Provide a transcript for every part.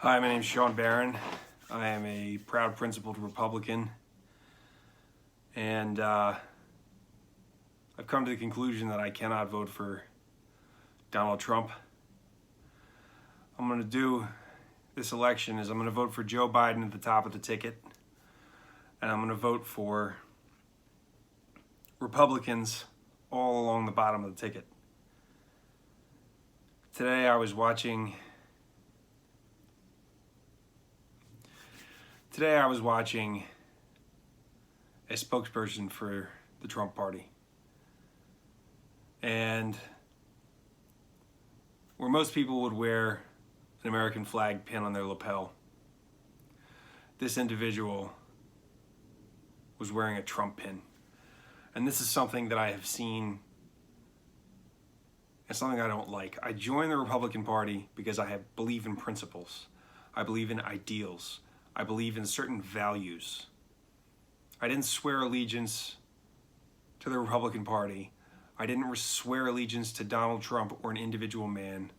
Hi, my name is Sean Barron. I am a proud principled Republican, and I've come to the conclusion that I cannot vote for Donald Trump. I'm going to do this election is I'm going to vote for Joe Biden at the top of the ticket, and I'm going to vote for Republicans all along the bottom of the ticket. Today I was watching a spokesperson for the Trump party. And where most people would wear an American flag pin on their lapel, this individual was wearing a Trump pin. And this is something that I have seen and something I don't like. I joined the Republican Party because I believe in principles. I believe in ideals. I believe in certain values. I didn't swear allegiance to the Republican Party. I didn't swear allegiance to Donald Trump or an individual man.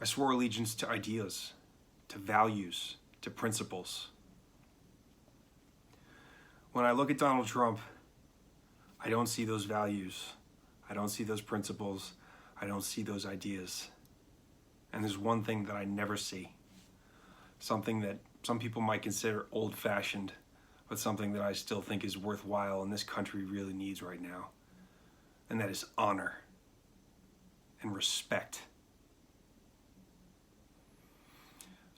I swore allegiance to ideas, to values, to principles. When I look at Donald Trump, I don't see those values. I don't see those principles. I don't see those ideas. And there's one thing that I never see. Something that some people might consider old-fashioned, but something that I still think is worthwhile and this country really needs right now. And that is honor and respect.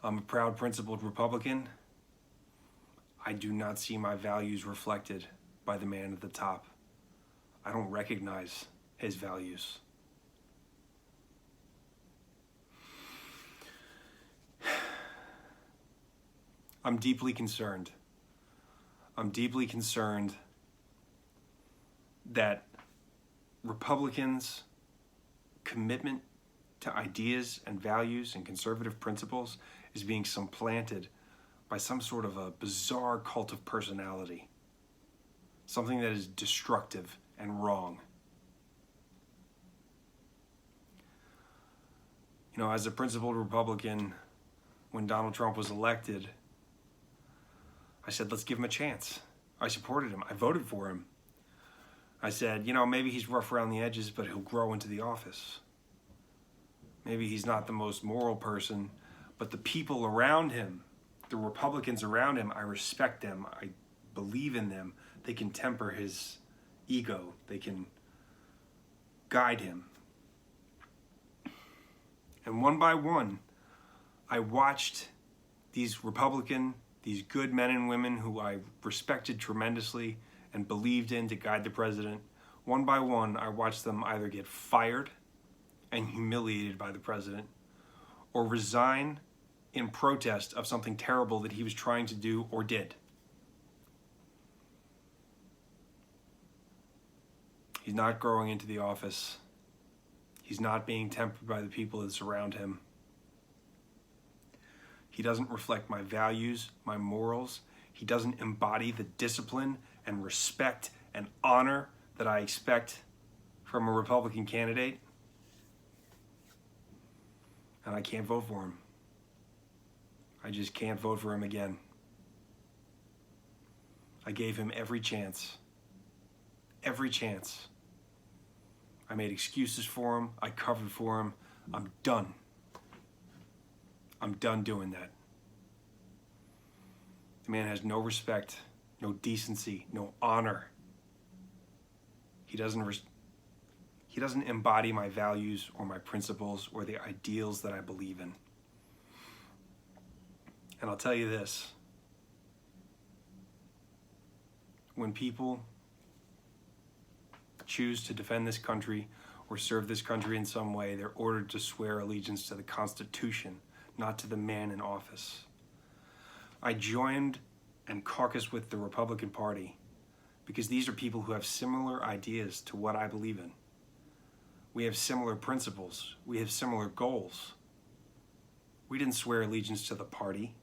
I'm a proud, principled Republican. I do not see my values reflected by the man at the top. I don't recognize his values. I'm deeply concerned. I'm deeply concerned that Republicans' commitment to ideas and values and conservative principles is being supplanted by some sort of a bizarre cult of personality. Something that is destructive and wrong. You know, as a principled Republican, when Donald Trump was elected, I said, let's give him a chance. I supported him. I voted for him. I said, you know, maybe he's rough around the edges, but he'll grow into the office. Maybe he's not the most moral person, but the people around him, the Republicans around him, I respect them. I believe in them. They can temper his ego. They can guide him. And one by one, I watched these good men and women who I respected tremendously and believed in to guide the president. One by one, I watched them either get fired and humiliated by the president or resign in protest of something terrible that he was trying to do or did. He's not growing into the office. He's not being tempered by the people that surround him. He doesn't reflect my values, my morals. He doesn't embody the discipline and respect and honor that I expect from a Republican candidate. And I can't vote for him. I just can't vote for him again. I gave him every chance. Every chance. I made excuses for him. I covered for him. I'm done. I'm done doing that. The man has no respect, no decency, no honor. He doesn't embody my values or my principles or the ideals that I believe in. And I'll tell you this. When people choose to defend this country or serve this country in some way, they're ordered to swear allegiance to the Constitution, not to the man in office. I joined and caucused with the Republican Party because these are people who have similar ideas to what I believe in. We have similar principles. We have similar goals. We didn't swear allegiance to the party.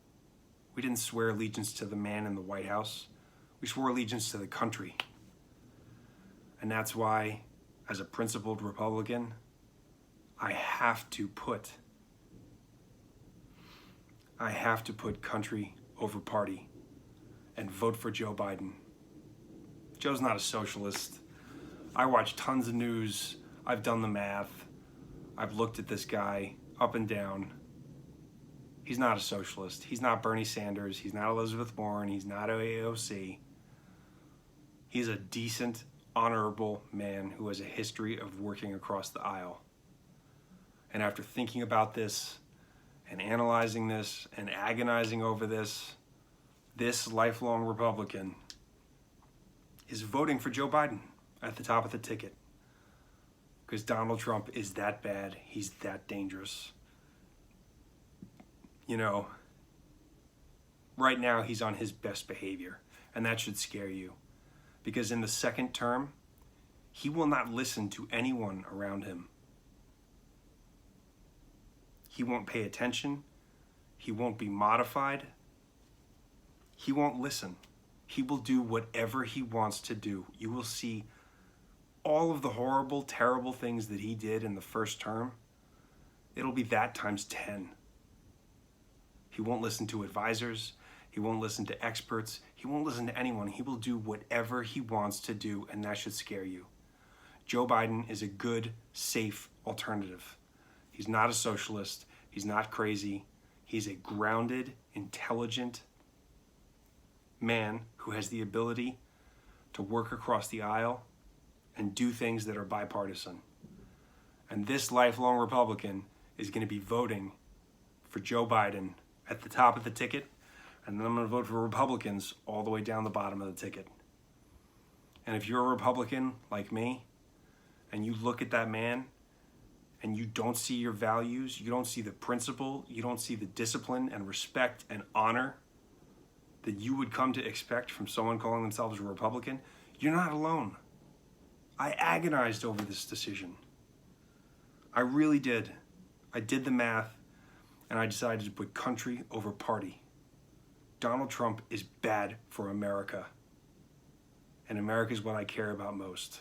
We didn't swear allegiance to the man in the White House. We swore allegiance to the country. And that's why, as a principled Republican, I have to put I have to put country over party and vote for Joe Biden. Joe's not a socialist. I watch tons of news. I've done the math. I've looked at this guy up and down. He's not a socialist. He's not Bernie Sanders. He's not Elizabeth Warren. He's not AOC. He's a decent, honorable man who has a history of working across the aisle. And after thinking about this and analyzing this and agonizing over this, this lifelong Republican is voting for Joe Biden at the top of the ticket. Because Donald Trump is that bad. He's that dangerous. You know, right now he's on his best behavior, and that should scare you. Because in the second term, he will not listen to anyone around him. He won't pay attention. He won't be modified. He won't listen. He will do whatever he wants to do. You will see all of the horrible, terrible things that he did in the first term. It'll be that times 10. He won't listen to advisors. He won't listen to experts. He won't listen to anyone. He will do whatever he wants to do, and that should scare you. Joe Biden is a good, safe alternative. He's not a socialist. He's not crazy. He's a grounded, intelligent man who has the ability to work across the aisle and do things that are bipartisan. And this lifelong Republican is going to be voting for Joe Biden at the top of the ticket, and then I'm going to vote for Republicans all the way down the bottom of the ticket. And if you're a Republican like me, and you look at that man, and you don't see your values, you don't see the principle, you don't see the discipline and respect and honor that you would come to expect from someone calling themselves a Republican, you're not alone. I agonized over this decision. I really did. I did the math, and I decided to put country over party. Donald Trump is bad for America, and America is what I care about most.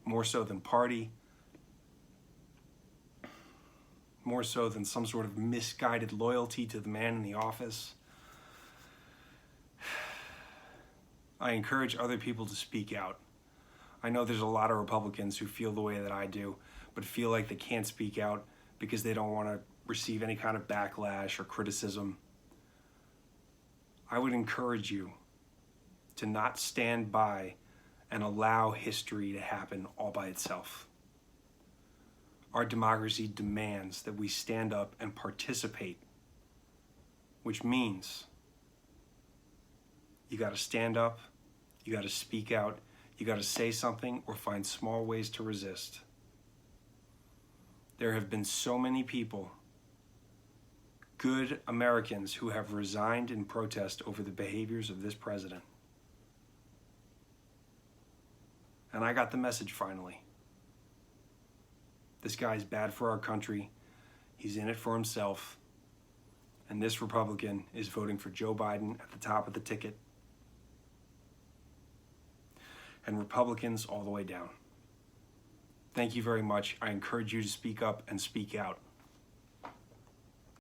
More so than party, more so than some sort of misguided loyalty to the man in the office. I encourage other people to speak out. I know there's a lot of Republicans who feel the way that I do, but feel like they can't speak out because they don't want to receive any kind of backlash or criticism. I would encourage you to not stand by and allow history to happen all by itself. Our democracy demands that we stand up and participate, which means you got to stand up, you got to speak out, you got to say something or find small ways to resist. There have been so many people, good Americans, who have resigned in protest over the behaviors of this president. And I got the message finally. This guy's bad for our country. He's in it for himself. And this Republican is voting for Joe Biden at the top of the ticket. And Republicans all the way down. Thank you very much. I encourage you to speak up and speak out.